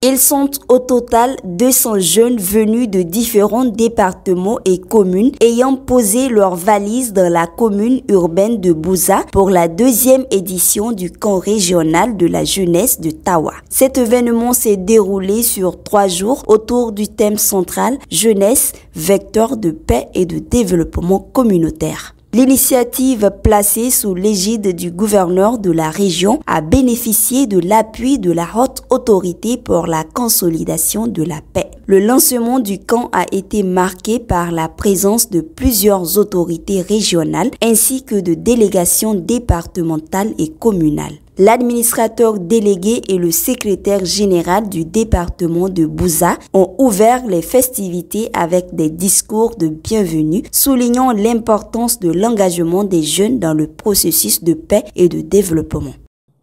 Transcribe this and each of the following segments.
Ils sont au total 200 jeunes venus de différents départements et communes ayant posé leurs valises dans la commune urbaine de Bouza pour la deuxième édition du camp régional de la jeunesse de Tawa. Cet événement s'est déroulé sur 3 jours autour du thème central « Jeunesse, vecteur de paix et de développement communautaire ». L'initiative placée sous l'égide du gouverneur de la région a bénéficié de l'appui de la haute autorité pour la consolidation de la paix. Le lancement du camp a été marqué par la présence de plusieurs autorités régionales ainsi que de délégations départementales et communales. L'administrateur délégué et le secrétaire général du département de Bouza ont ouvert les festivités avec des discours de bienvenue, soulignant l'importance de l'engagement des jeunes dans le processus de paix et de développement.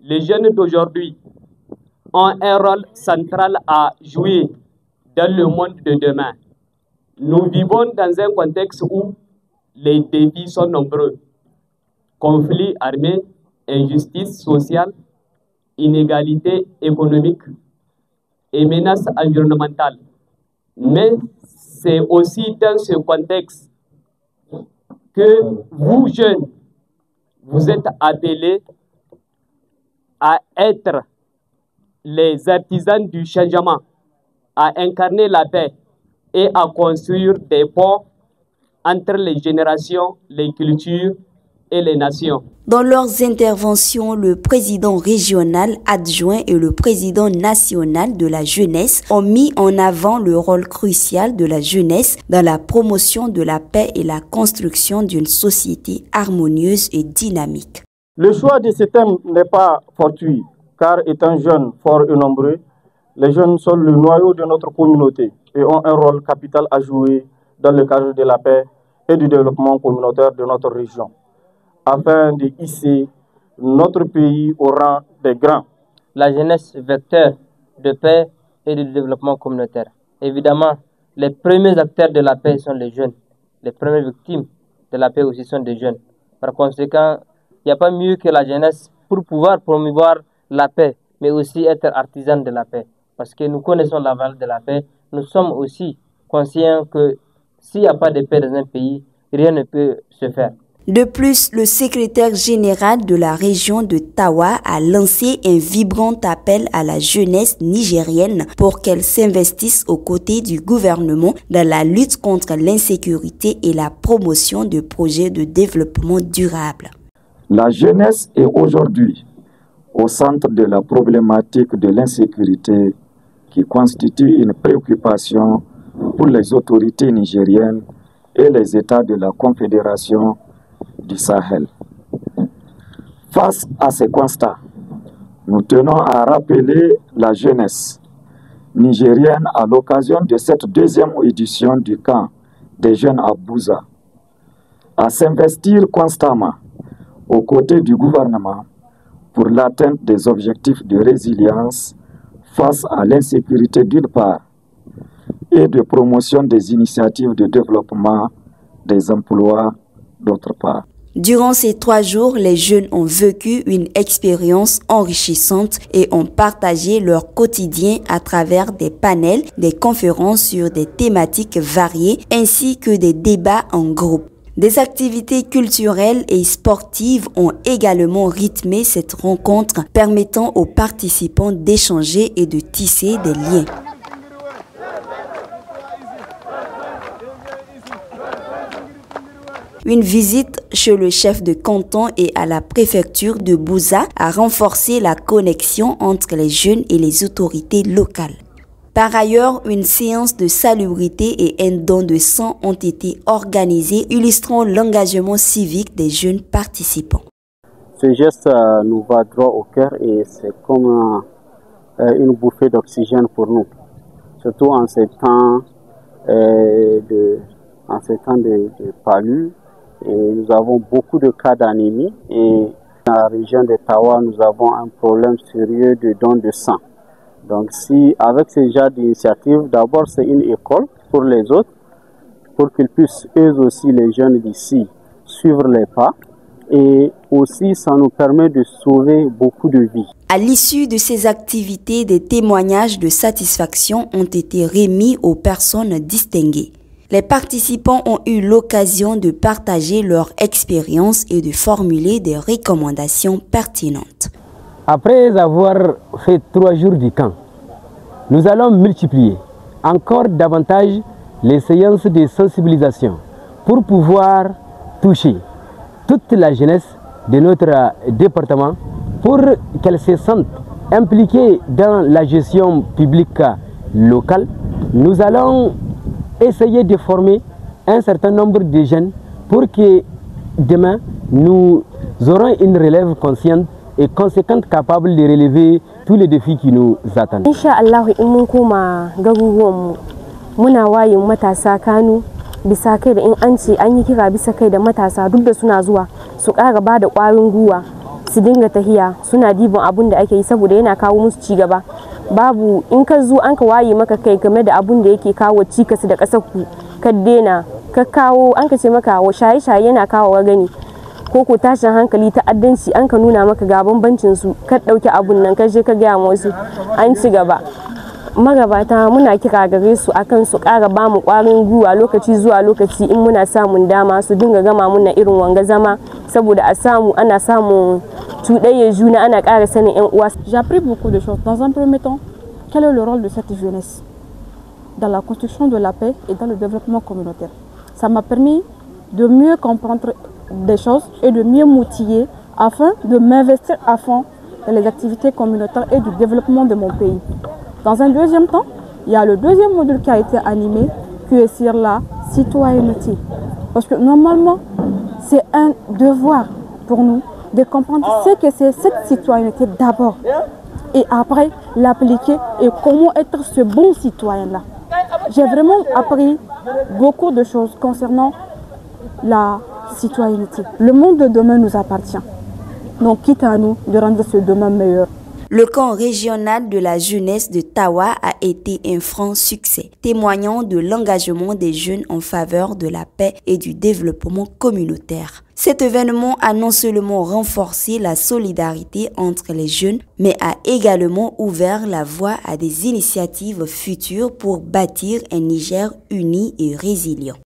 Les jeunes d'aujourd'hui ont un rôle central à jouer dans le monde de demain. Nous vivons dans un contexte où les défis sont nombreux. Conflits armés, injustice sociale, inégalité économique et menaces environnementales. Mais c'est aussi dans ce contexte que vous, jeunes, vous êtes appelés à être les artisans du changement, à incarner la paix et à construire des ponts entre les générations, les cultures et les nations. Dans leurs interventions, le président régional adjoint et le président national de la jeunesse ont mis en avant le rôle crucial de la jeunesse dans la promotion de la paix et la construction d'une société harmonieuse et dynamique. Le choix de ce thème n'est pas fortuit, car étant jeunes, forts et nombreux, les jeunes sont le noyau de notre communauté et ont un rôle capital à jouer dans le cadre de la paix et du développement communautaire de notre région, afin de hisser notre pays au rang des grands. La jeunesse vecteur de paix et de développement communautaire. Évidemment, les premiers acteurs de la paix sont les jeunes. Les premières victimes de la paix aussi sont des jeunes. Par conséquent, il n'y a pas mieux que la jeunesse pour pouvoir promouvoir la paix, mais aussi être artisan de la paix. Parce que nous connaissons la valeur de la paix. Nous sommes aussi conscients que s'il n'y a pas de paix dans un pays, rien ne peut se faire. De plus, le secrétaire général de la région de Tawa a lancé un vibrant appel à la jeunesse nigérienne pour qu'elle s'investisse aux côtés du gouvernement dans la lutte contre l'insécurité et la promotion de projets de développement durable. La jeunesse est aujourd'hui au centre de la problématique de l'insécurité qui constitue une préoccupation pour les autorités nigériennes et les États de la Confédération du Sahel. Face à ces constats, nous tenons à rappeler la jeunesse nigérienne à l'occasion de cette deuxième édition du camp des jeunes à Bouza, à s'investir constamment aux côtés du gouvernement pour l'atteinte des objectifs de résilience face à l'insécurité d'une part et de promotion des initiatives de développement des emplois d'autre part. Durant ces 3 jours, les jeunes ont vécu une expérience enrichissante et ont partagé leur quotidien à travers des panels, des conférences sur des thématiques variées ainsi que des débats en groupe. Des activités culturelles et sportives ont également rythmé cette rencontre, permettant aux participants d'échanger et de tisser des liens. Une visite chez le chef de canton et à la préfecture de Bouza a renforcé la connexion entre les jeunes et les autorités locales. Par ailleurs, une séance de salubrité et un don de sang ont été organisés, illustrant l'engagement civique des jeunes participants. Ce geste nous va droit au cœur et c'est comme une bouffée d'oxygène pour nous, surtout en ces temps de palu. Et nous avons beaucoup de cas d'anémie et dans la région de Tawa, nous avons un problème sérieux de don de sang. Donc si avec ce genre d'initiative, d'abord c'est une école pour les autres, pour qu'ils puissent eux aussi, les jeunes d'ici, suivre les pas et aussi ça nous permet de sauver beaucoup de vies. À l'issue de ces activités, des témoignages de satisfaction ont été remis aux personnes distinguées. Les participants ont eu l'occasion de partager leur expérience et de formuler des recommandations pertinentes. Après avoir fait 3 jours du camp, nous allons multiplier encore davantage les séances de sensibilisation pour pouvoir toucher toute la jeunesse de notre département pour qu'elle se sente impliquée dans la gestion publique locale. Nous allons essayer de former un certain nombre de jeunes pour que demain nous aurons une relève consciente et conséquente capable de relever tous les défis qui nous attendent. Inch'Allah in mun koma garuruwan muna wayin matasa kanu bisa kai da in an ce an yi kira bisa kai da matasa duk da suna zuwa su ƙara ba da ƙwarin gwiwa su dinga tahiya suna dibin abun da ake yi saboda yana kawo musu ci gaba. Babu in ka zo an ka waye maka kai game da abun da yake kawo cikas da ƙasar ku ka dena ka kawo an ka ce maka wa shaye-shaye yana kawo gani ko ko tashin hankali ta'addanci an ka nuna maka ga bambancin su ka dauki abun nan ka je ka ga wasu an ci gaba. Magabata muna kira gare su akan su ƙara ba mu ƙwarin gwiwa lokaci zuwa lokaci in muna samun dama su dinga gama muna irin wanga zama saboda a samu ana samun cuɗayya juna ana ƙara sanin ƴan uwa. J'ai appris beaucoup de choses. Dans un premier temps, quel est le rôle de cette jeunesse dans la construction de la paix et dans le développement communautaire? Ça m'a permis de mieux comprendre des choses et de mieux m'outiller afin de m'investir à fond dans les activités communautaires et du développement de mon pays. Dans un deuxième temps, il y a le deuxième module qui a été animé, qui est sur la citoyenneté. Parce que normalement, c'est un devoir pour nous de comprendre ce que c'est cette citoyenneté d'abord et après l'appliquer et comment être ce bon citoyen-là. J'ai vraiment appris beaucoup de choses concernant la citoyenneté. Le monde de demain nous appartient. Donc, quitte à nous de rendre ce demain meilleur. Le camp régional de la jeunesse de Tawa a été un franc succès, témoignant de l'engagement des jeunes en faveur de la paix et du développement communautaire. Cet événement a non seulement renforcé la solidarité entre les jeunes, mais a également ouvert la voie à des initiatives futures pour bâtir un Niger uni et résilient.